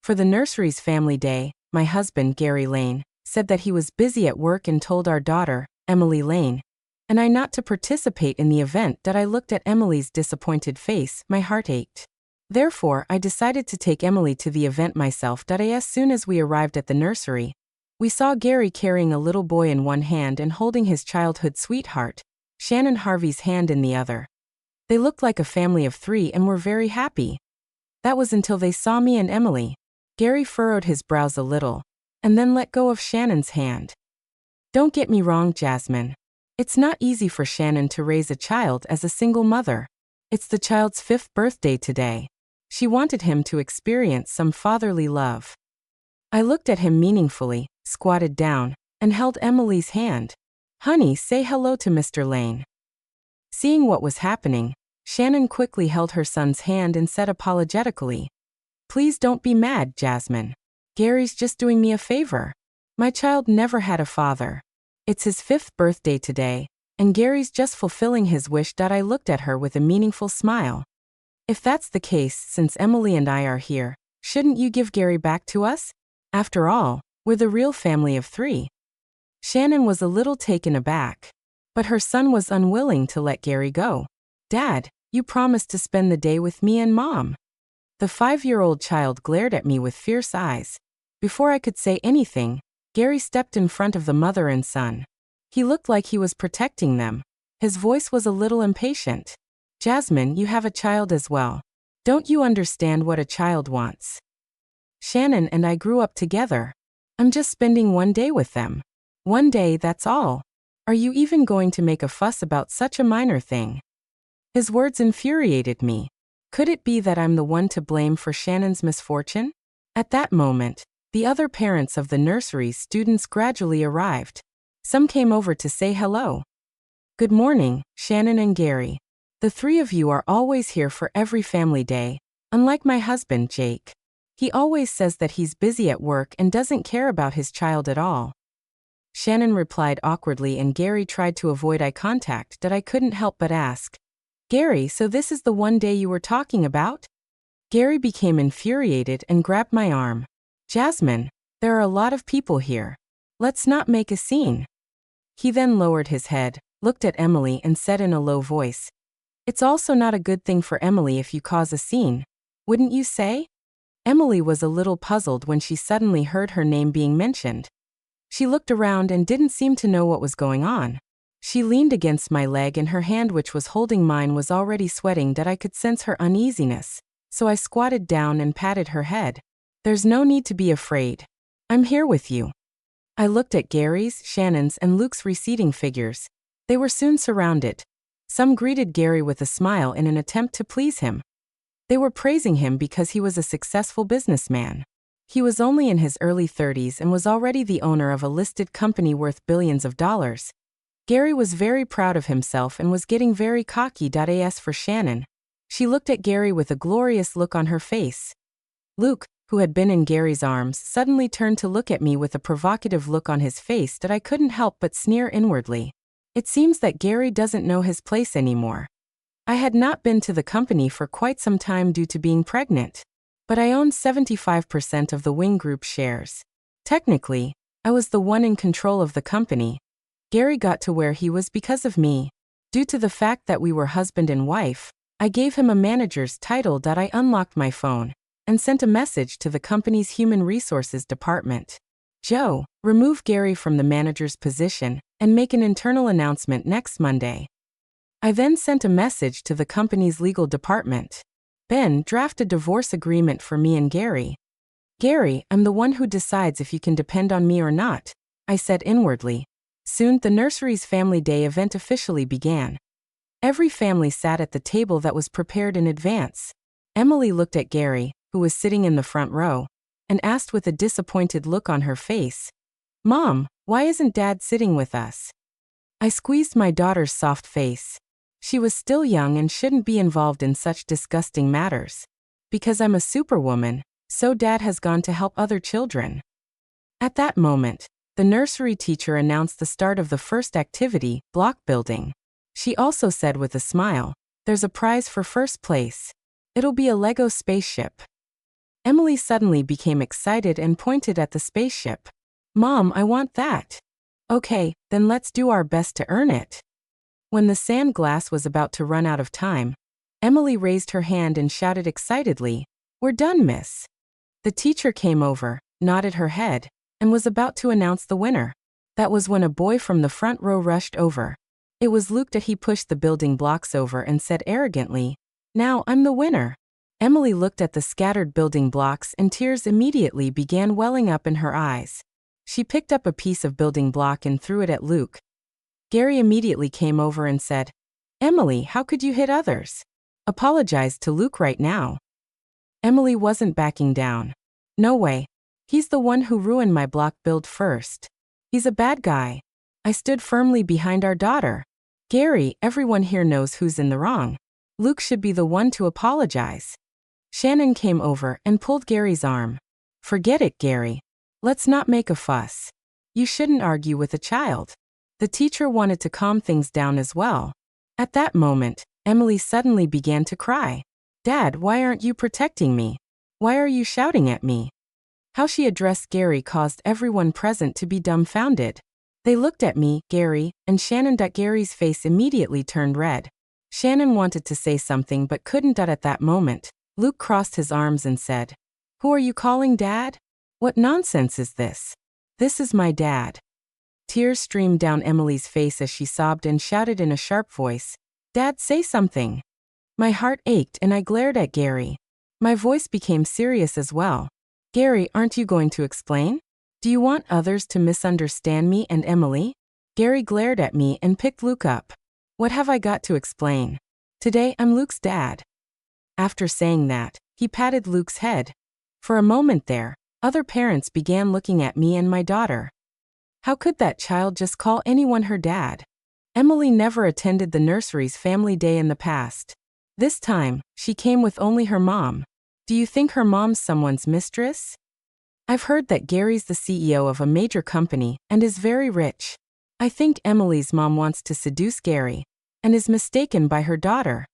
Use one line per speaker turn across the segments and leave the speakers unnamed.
For the nursery's family day, my husband, Gary Lane, said that he was busy at work and told our daughter, Emily Lane, and I not to participate in the event. That I looked at Emily's disappointed face, my heart ached. Therefore, I decided to take Emily to the event myself. As soon as we arrived at the nursery, we saw Gary carrying a little boy in one hand and holding his childhood sweetheart, Shannon Harvey's hand in the other. They looked like a family of 3 and were very happy. That was until they saw me and Emily. Gary furrowed his brows a little, and then let go of Shannon's hand. Don't get me wrong, Jasmine. It's not easy for Shannon to raise a child as a single mother. It's the child's 5th birthday today. She wanted him to experience some fatherly love. I looked at him meaningfully, squatted down, and held Emily's hand. Honey, say hello to Mr. Lane. Seeing what was happening, Shannon quickly held her son's hand and said apologetically, Please don't be mad, Jasmine. Gary's just doing me a favor. My child never had a father. It's his 5th birthday today, and Gary's just fulfilling his wish. I looked at her with a meaningful smile. If that's the case, since Emily and I are here, shouldn't you give Gary back to us? After all, we're the real family of 3. Shannon was a little taken aback, but her son was unwilling to let Gary go. Dad, you promised to spend the day with me and Mom. The 5-year-old child glared at me with fierce eyes. Before I could say anything, Gary stepped in front of the mother and son. He looked like he was protecting them. His voice was a little impatient. Jasmine, you have a child as well. Don't you understand what a child wants? Shannon and I grew up together. I'm just spending one day with them. One day, that's all. Are you even going to make a fuss about such a minor thing? His words infuriated me. Could it be that I'm the one to blame for Shannon's misfortune? At that moment, the other parents of the nursery students gradually arrived. Some came over to say hello. Good morning, Shannon and Gary. The 3 of you are always here for every family day, unlike my husband, Jake. He always says that he's busy at work and doesn't care about his child at all. Shannon replied awkwardly and Gary tried to avoid eye contact. I couldn't help but ask, Gary, so this is the one day you were talking about? Gary became infuriated and grabbed my arm. Jasmine, there are a lot of people here. Let's not make a scene. He then lowered his head, looked at Emily and said in a low voice, It's also not a good thing for Emily if you cause a scene, wouldn't you say? Emily was a little puzzled when she suddenly heard her name being mentioned. She looked around and didn't seem to know what was going on. She leaned against my leg and her hand which was holding mine was already sweating. I could sense her uneasiness, so I squatted down and patted her head. There's no need to be afraid. I'm here with you. I looked at Gary's, Shannon's and Luke's receding figures. They were soon surrounded. Some greeted Gary with a smile in an attempt to please him. They were praising him because he was a successful businessman. He was only in his early 30s and was already the owner of a listed company worth billions of dollars. Gary was very proud of himself and was getting very cocky. As for Shannon, she looked at Gary with a glorious look on her face. Luke, who had been in Gary's arms, suddenly turned to look at me with a provocative look on his face. I couldn't help but sneer inwardly. It seems that Gary doesn't know his place anymore. I had not been to the company for quite some time due to being pregnant, but I owned 75% of the Wing Group shares. Technically, I was the one in control of the company. Gary got to where he was because of me. Due to the fact that we were husband and wife, I gave him a manager's title. I unlocked my phone and sent a message to the company's human resources department. Joe, remove Gary from the manager's position and make an internal announcement next Monday. I then sent a message to the company's legal department. Ben, draft a divorce agreement for me and Gary. Gary, I'm the one who decides if you can depend on me or not, I said inwardly. Soon, the nursery's family day event officially began. Every family sat at the table that was prepared in advance. Emily looked at Gary, who was sitting in the front row, and asked with a disappointed look on her face, Mom, why isn't Dad sitting with us? I squeezed my daughter's soft face. She was still young and shouldn't be involved in such disgusting matters. Because I'm a superwoman, so Dad has gone to help other children. At that moment, the nursery teacher announced the start of the first activity, block building. She also said with a smile, There's a prize for first place. It'll be a Lego spaceship. Emily suddenly became excited and pointed at the spaceship. Mom, I want that. Okay, then let's do our best to earn it. When the sand glass was about to run out of time, Emily raised her hand and shouted excitedly, "We're done, miss." The teacher came over, nodded her head, and was about to announce the winner. That was when a boy from the front row rushed over. It was Luke that he pushed the building blocks over and said arrogantly, "Now I'm the winner." Emily looked at the scattered building blocks and tears immediately began welling up in her eyes. She picked up a piece of building block and threw it at Luke. Gary immediately came over and said, "Emily, how could you hit others? Apologize to Luke right now." Emily wasn't backing down. "No way. He's the one who ruined my block build first. He's a bad guy." I stood firmly behind our daughter. "Gary, everyone here knows who's in the wrong. Luke should be the one to apologize." Shannon came over and pulled Gary's arm. "Forget it, Gary. Let's not make a fuss. You shouldn't argue with a child." The teacher wanted to calm things down as well. At that moment, Emily suddenly began to cry. "Dad, why aren't you protecting me? Why are you shouting at me?" How she addressed Gary caused everyone present to be dumbfounded. They looked at me, Gary, and Shannon. Gary's face immediately turned red. Shannon wanted to say something but couldn't. At that moment, Luke crossed his arms and said, "Who are you calling Dad? What nonsense is this? This is my dad." Tears streamed down Emily's face as she sobbed and shouted in a sharp voice, "Dad, say something." My heart ached and I glared at Gary. My voice became serious as well. "Gary, aren't you going to explain? Do you want others to misunderstand me and Emily?" Gary glared at me and picked Luke up. "What have I got to explain? Today I'm Luke's dad." After saying that, he patted Luke's head. For a moment there, other parents began looking at me and my daughter. How could that child just call anyone her dad? Emily never attended the nursery's family day in the past. This time, she came with only her mom. Do you think her mom's someone's mistress? I've heard that Gary's the CEO of a major company and is very rich. I think Emily's mom wants to seduce Gary and is mistaken by her daughter.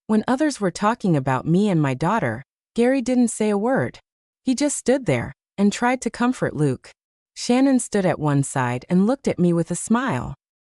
When others were talking about me and my daughter, Gary didn't say a word. He just stood there and tried to comfort Luke. Shannon stood at one side and looked at me with a smile.